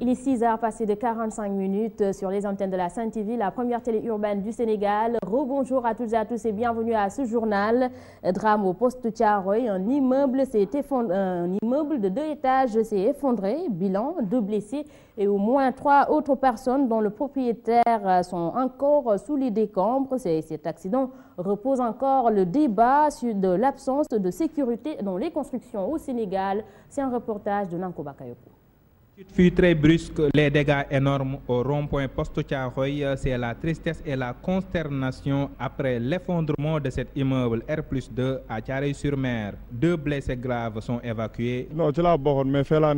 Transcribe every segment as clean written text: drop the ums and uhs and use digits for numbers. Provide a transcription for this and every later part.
Il est 6h passé de 45 minutes sur les antennes de la Sen TV, la première télé urbaine du Sénégal. Rebonjour à toutes et à tous et bienvenue à ce journal. Drame au poste Thiaroye, un immeuble de 2 étages s'est effondré. Bilan, 2 blessés et au moins 3 autres personnes dont le propriétaire sont encore sous les décombres. Cet accident repose encore le débat sur de l'absence de sécurité dans les constructions au Sénégal. C'est un reportage de Nanko Bakayoko. Fut très brusque, les dégâts énormes au rond-point poste Thiaroye, c'est la tristesse et la consternation après l'effondrement de cet immeuble R+2 à Thiaroye-sur-Mer. 2 blessés graves sont évacués. Non, tu l'as bon, mais fais la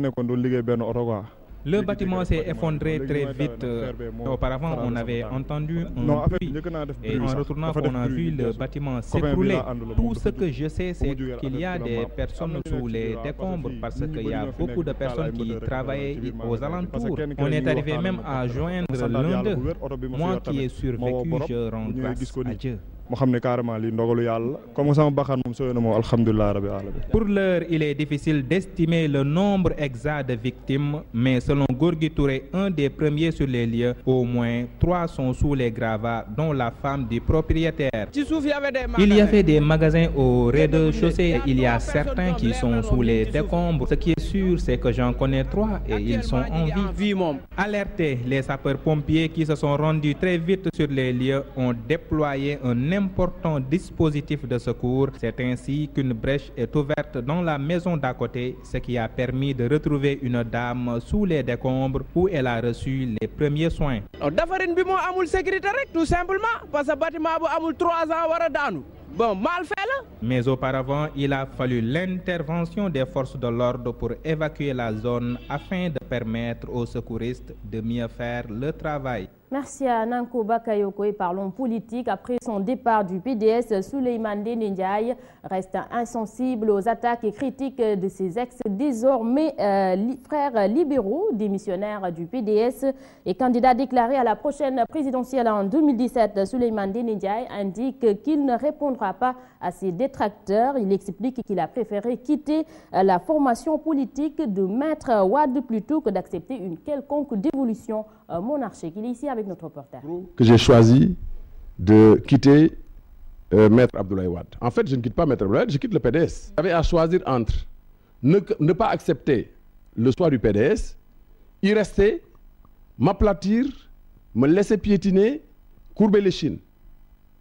Le bâtiment s'est effondré très vite. Auparavant, on avait entendu un bruit et en retournant, on a vu le bâtiment s'écrouler. Tout ce que je sais, c'est qu'il y a des personnes sous les décombres parce qu'il y a beaucoup de personnes qui travaillaient aux alentours. On est arrivé même à joindre l'un d'eux. Moi qui ai survécu, je rends grâce à Dieu. Pour l'heure, il est difficile d'estimer le nombre exact de victimes, mais selon Gorgui Touré, un des premiers sur les lieux, au moins 3 sont sous les gravats, dont la femme du propriétaire. Il y avait des magasins au rez-de-chaussée. Il y a certains qui sont sous les décombres. Ce qui est sûr, c'est que j'en connais 3 et ils sont en vie. Alertés, les sapeurs-pompiers qui se sont rendus très vite sur les lieux ont déployé un important dispositif de secours. C'est ainsi qu'une brèche est ouverte dans la maison d'à côté, ce qui a permis de retrouver une dame sous les décombres où elle a reçu les premiers soins. Tout simplement parce que le bâtiment a 3 ans. Bon, mal fait là. Mais auparavant, il a fallu l'intervention des forces de l'ordre pour évacuer la zone afin de permettre aux secouristes de mieux faire le travail. Merci à Nanko Bakayoko et parlons politique. Après son départ du PDS, Souleymane Ndéné Ndiaye reste insensible aux attaques et critiques de ses ex-désormais frères libéraux, démissionnaires du PDS et candidat déclaré à la prochaine présidentielle en 2017. Souleymane Ndéné Ndiaye indique qu'il ne répondra pas à ses détracteurs. Il explique qu'il a préféré quitter la formation politique de Maître Wade plutôt que d'accepter une quelconque dévolution monarchique. Il est ici avec notre reporter. Que j'ai choisi de quitter Maître Abdoulaye Wade. En fait, je ne quitte pas Maître Abdoulaye Wade, je quitte le PDS. J'avais à choisir entre ne pas accepter le choix du PDS, y rester, m'aplatir, me laisser piétiner, courber les chines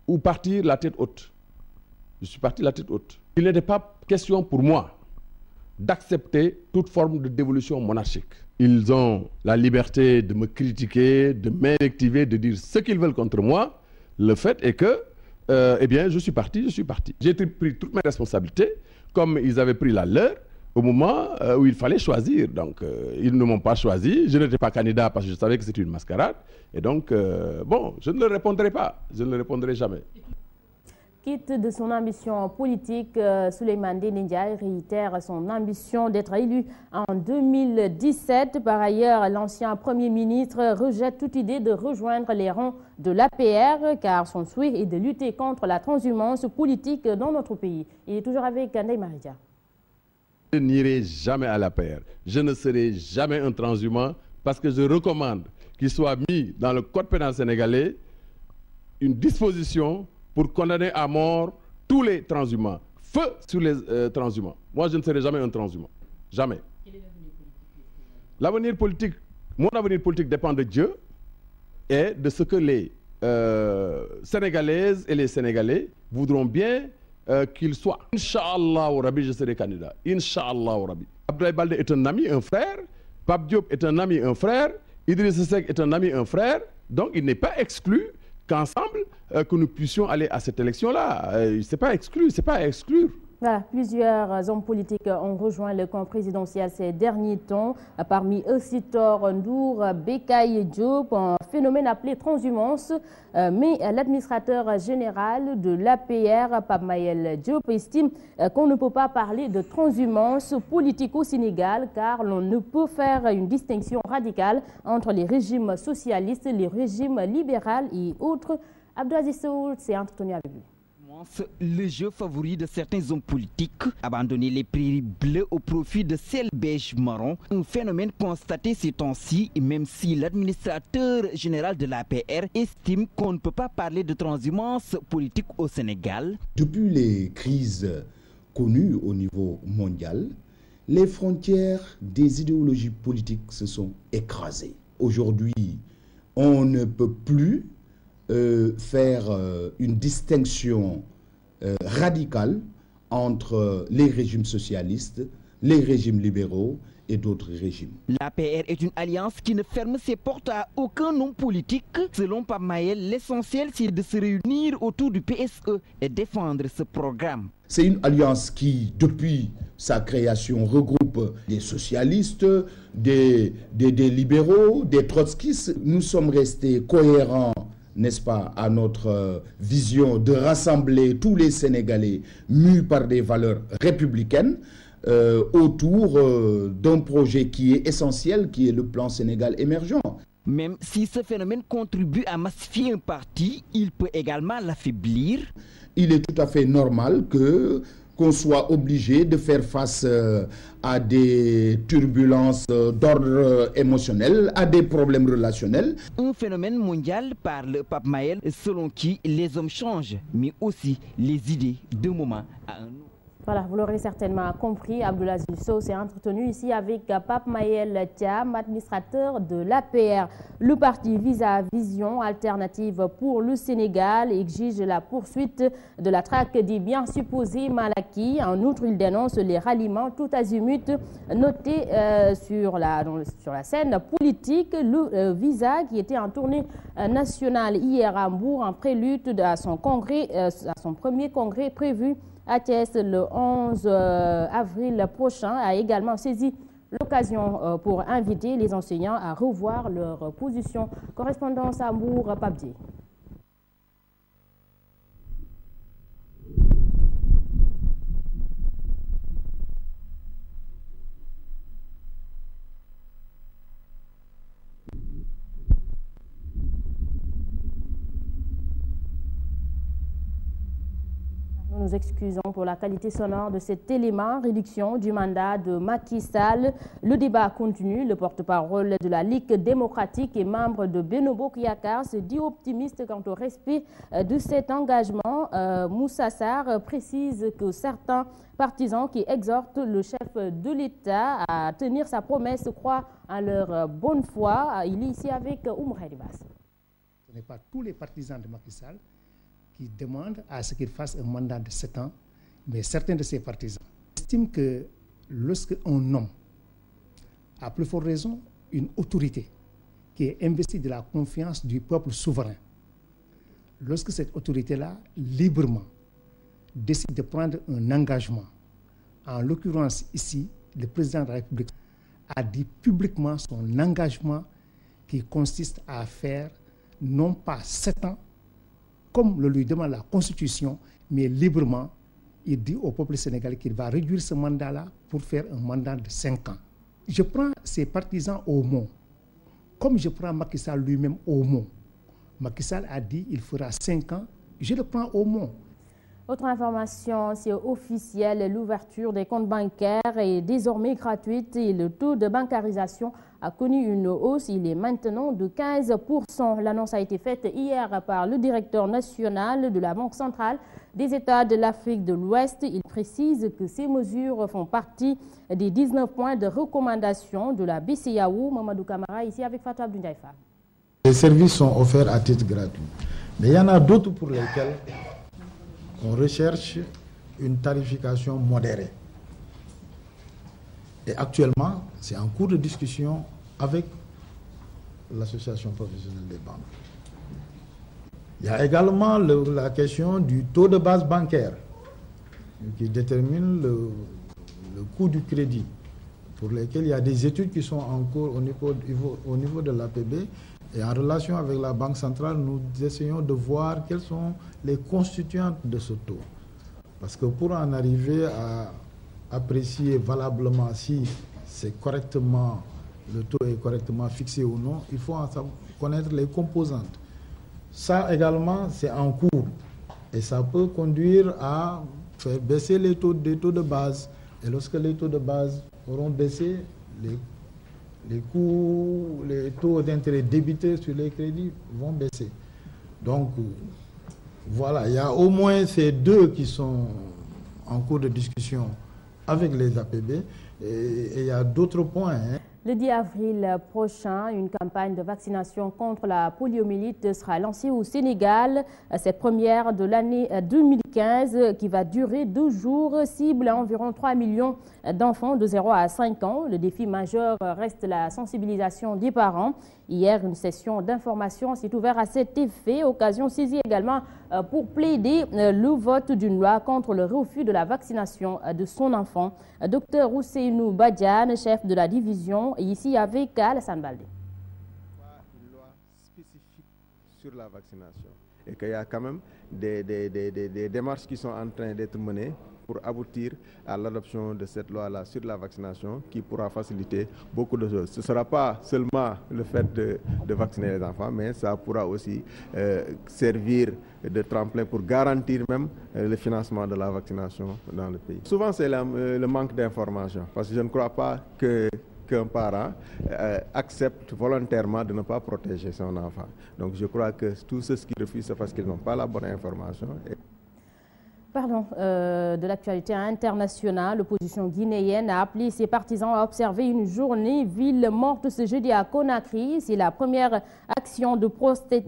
ou partir la tête haute. Je suis parti la tête haute. Il n'était pas question pour moi d'accepter toute forme de dévolution monarchique. Ils ont la liberté de me critiquer, de m'invectiver, de dire ce qu'ils veulent contre moi. Le fait est que, eh bien, je suis parti. J'ai pris toutes mes responsabilités, comme ils avaient pris la leur, au moment où il fallait choisir. Donc, ils ne m'ont pas choisi. Je n'étais pas candidat parce que je savais que c'était une mascarade. Et donc, bon, je ne leur répondrai pas. Je ne leur répondrai jamais. Quitte de son ambition politique, Souleymane Ndéné Ndiaye réitère son ambition d'être élu en 2017. Par ailleurs, l'ancien Premier ministre rejette toute idée de rejoindre les rangs de l'APR car son souhait est de lutter contre la transhumance politique dans notre pays. Il est toujours avec Ndeye Maridia. Je n'irai jamais à l'APR. Je ne serai jamais un transhumant parce que je recommande qu'il soit mis dans le code pénal sénégalais une disposition pour condamner à mort tous les transhumants. Feu sur les transhumants. Moi, je ne serai jamais un transhumant. Jamais. L'avenir politique, mon avenir politique dépend de Dieu et de ce que les Sénégalaises et les Sénégalais voudront bien qu'il soit. Inch'Allah au Rabbi, je serai candidat. Inch'Allah au Rabbi. Abdoulaye Baldé est un ami, un frère. Pape Diop est un ami, un frère. Idriss Seck est un ami, un frère. Donc, il n'est pas exclu qu'ensemble, que nous puissions aller à cette élection-là. C'est pas exclu, c'est pas à exclure. Voilà, plusieurs hommes politiques ont rejoint le camp présidentiel ces derniers temps. Parmi eux, Sitor Ndour, Bekay Diop, un phénomène appelé transhumance. Mais l'administrateur général de l'APR, Pape Mayel Diop, estime qu'on ne peut pas parler de transhumance politique au Sénégal car l'on ne peut faire une distinction radicale entre les régimes socialistes, les régimes libéraux et autres. Abdou Aziz Sow s'est entretenu avec lui. Le jeu favori de certains hommes politiques, abandonner les prairies bleues au profit de celles beige marron, un phénomène constaté ces temps-ci, même si l'administrateur général de l'APR estime qu'on ne peut pas parler de transhumance politique au Sénégal. Depuis les crises connues au niveau mondial, les frontières des idéologies politiques se sont écrasées. Aujourd'hui, on ne peut plus faire une distinction radicale entre les régimes socialistes, les régimes libéraux et d'autres régimes. L'APR est une alliance qui ne ferme ses portes à aucun homme politique. Selon Pape Mayel, l'essentiel c'est de se réunir autour du PSE et défendre ce programme. C'est une alliance qui, depuis sa création, regroupe des socialistes, des libéraux, des trotskistes. Nous sommes restés cohérents, n'est-ce pas, à notre vision de rassembler tous les Sénégalais mus par des valeurs républicaines autour d'un projet qui est essentiel, qui est le plan Sénégal émergent. Même si ce phénomène contribue à massifier un parti, il peut également l'affaiblir. Il est tout à fait normal qu'on soit obligé de faire face à des turbulences d'ordre émotionnel, à des problèmes relationnels. Un phénomène mondial, parle Pape Mayel, selon qui les hommes changent, mais aussi les idées d'un moment à un autre. Voilà, vous l'aurez certainement compris, Abdoulaziz Sow s'est entretenu ici avec Pape Mayel Thiam, administrateur de l'APR. Le parti Visa Vision Alternative pour le Sénégal exige la poursuite de la traque des biens supposés mal acquis. En outre, il dénonce les ralliements tout azimut notés sur la scène politique. Le Visa, qui était en tournée nationale hier à Hambourg en prélude à son premier congrès prévu à Thiès le 11 avril prochain, a également saisi l'occasion pour inviter les enseignants à revoir leur position. Correspondance à Hambourg, Pabdi. Nous nous excusons pour la qualité sonore de cet élément. Réduction du mandat de Macky Sall. Le débat continue. Le porte-parole de la Ligue démocratique et membre de Benno Bokk Yakaar se dit optimiste quant au respect de cet engagement. Moussa Sarr précise que certains partisans qui exhortent le chef de l'État à tenir sa promesse croient en leur bonne foi. Il est ici avec Oumre Ribas. Ce n'est pas tous les partisans de Macky Sall qui demandent à ce qu'il fasse un mandat de 7 ans, mais certains de ses partisans estiment que lorsque un homme, à plus forte raison, une autorité qui est investie de la confiance du peuple souverain, lorsque cette autorité-là, librement, décide de prendre un engagement, en l'occurrence ici, le président de la République a dit publiquement son engagement qui consiste à faire non pas 7 ans, comme le lui demande la Constitution, mais librement, il dit au peuple sénégalais qu'il va réduire ce mandat-là pour faire un mandat de 5 ans. Je prends ses partisans au mot, comme je prends Macky Sall lui-même au mot. Macky Sall a dit qu'il fera 5 ans, je le prends au mot. Autre information, c'est officiel, l'ouverture des comptes bancaires est désormais gratuite et le taux de bancarisation a connu une hausse. Il est maintenant de 15%. L'annonce a été faite hier par le directeur national de la Banque centrale des États de l'Afrique de l'Ouest. Il précise que ces mesures font partie des 19 points de recommandation de la BCEAO. Mamadou Camara, ici avec Fatou Abdou Ndiaye Fall. Les services sont offerts à titre gratuit. Mais il y en a d'autres pour lesquels on recherche une tarification modérée. Et actuellement, c'est en cours de discussion avec l'association professionnelle des banques. Il y a également la question du taux de base bancaire qui détermine le coût du crédit, pour lesquels il y a des études qui sont en cours au niveau de l'APB. Et en relation avec la Banque centrale, nous essayons de voir quelles sont les constituantes de ce taux. Parce que pour en arriver à apprécier valablement si c'est correctement, le taux est correctement fixé ou non, il faut connaître les composantes. Ça également, c'est en cours. Et ça peut conduire à faire baisser les taux de base. Et lorsque les taux de base auront baissé, les taux d'intérêt débités sur les crédits vont baisser. Donc, voilà, il y a au moins ces deux qui sont en cours de discussion avec les APB. Et il y a d'autres points. Le 10 avril prochain, une campagne de vaccination contre la poliomyélite sera lancée au Sénégal. Cette première de l'année 2015 qui va durer 2 jours, cible à environ 3 millions d'enfants de 0 à 5 ans. Le défi majeur reste la sensibilisation des parents. Hier, une session d'information s'est ouverte à cet effet, occasion saisie également pour plaider le vote d'une loi contre le refus de la vaccination de son enfant. Dr Ousseynou Badiane, chef de la division, ici avec Alassane Baldé. Une loi spécifique sur la vaccination et qu'il y a quand même des démarches qui sont en train d'être menées pour aboutir à l'adoption de cette loi-là sur la vaccination qui pourra faciliter beaucoup de choses. Ce ne sera pas seulement le fait de vacciner les enfants, mais ça pourra aussi servir de tremplin pour garantir même le financement de la vaccination dans le pays. Souvent, c'est le manque d'information, parce que je ne crois pas qu'un parent accepte volontairement de ne pas protéger son enfant. Donc je crois que tous ceux qui refusent, c'est parce qu'ils n'ont pas la bonne information. Parlons de l'actualité internationale. L'opposition guinéenne a appelé ses partisans à observer une journée ville morte ce jeudi à Conakry. C'est la première action de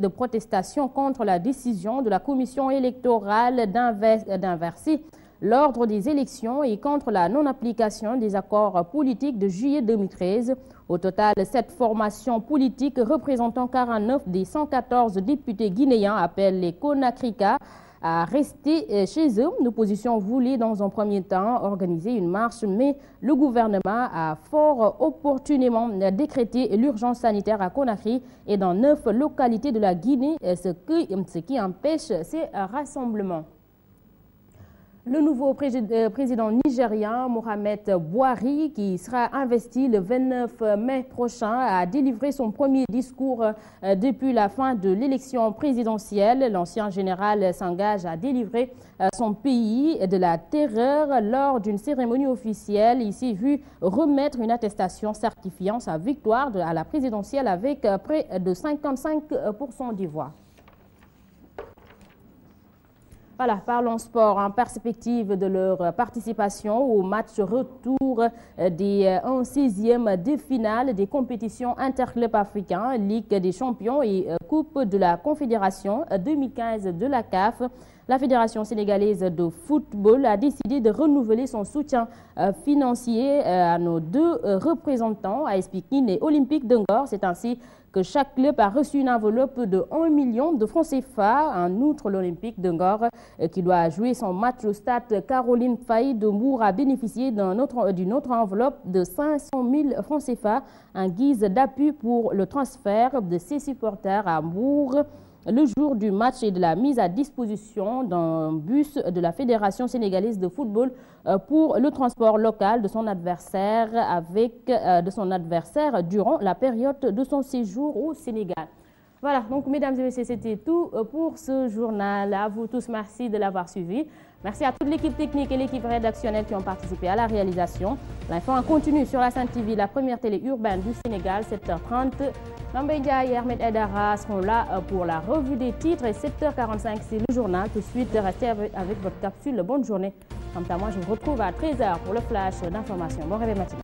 protestation contre la décision de la commission électorale d'inverser l'ordre des élections et contre la non-application des accords politiques de juillet 2013. Au total, cette formation politique représentant 49 des 114 députés guinéens appellent les Conakrika à rester chez eux. L'opposition voulait dans un premier temps organiser une marche, mais le gouvernement a fort opportunément décrété l'urgence sanitaire à Conakry et dans 9 localités de la Guinée, ce qui empêche ces rassemblements. Le nouveau président nigérien, Mohamed Buhari, qui sera investi le 29 mai prochain, a délivré son premier discours depuis la fin de l'élection présidentielle. L'ancien général s'engage à délivrer son pays de la terreur lors d'une cérémonie officielle. Il s'est vu remettre une attestation certifiant sa victoire à la présidentielle avec près de 55% des voix. Voilà, parlons sport en perspective de leur participation au match retour des 16e de finale des compétitions interclubs africains, Ligue des champions et Coupe de la Confédération 2015 de la CAF. La Fédération sénégalaise de football a décidé de renouveler son soutien financier à nos 2 représentants, AS Pikine et Olympique de Ngor. C'est ainsi que chaque club a reçu une enveloppe de 1 million de francs CFA. En outre, l'Olympique de Ngor, qui doit jouer son match au stade Caroline Faye de Mbour, a bénéficié d'une autre enveloppe de 500 000 francs CFA en guise d'appui pour le transfert de ses supporters à Mbour le jour du match et de la mise à disposition d'un bus de la Fédération sénégalaise de football pour le transport local de son adversaire durant la période de son séjour au Sénégal. Voilà, donc mesdames et messieurs, c'était tout pour ce journal. À vous tous, merci de l'avoir suivi. Merci à toute l'équipe technique et l'équipe rédactionnelle qui ont participé à la réalisation. L'info en continu sur la Sen TV, la première télé urbaine du Sénégal, 7h30. Nambedia et Ahmed Edara seront là pour la revue des titres et 7h45, c'est le journal. Tout de suite, restez avec votre capsule. Bonne journée. Quant à moi, je vous retrouve à 13h pour le flash d'information. Bon réveil matinal.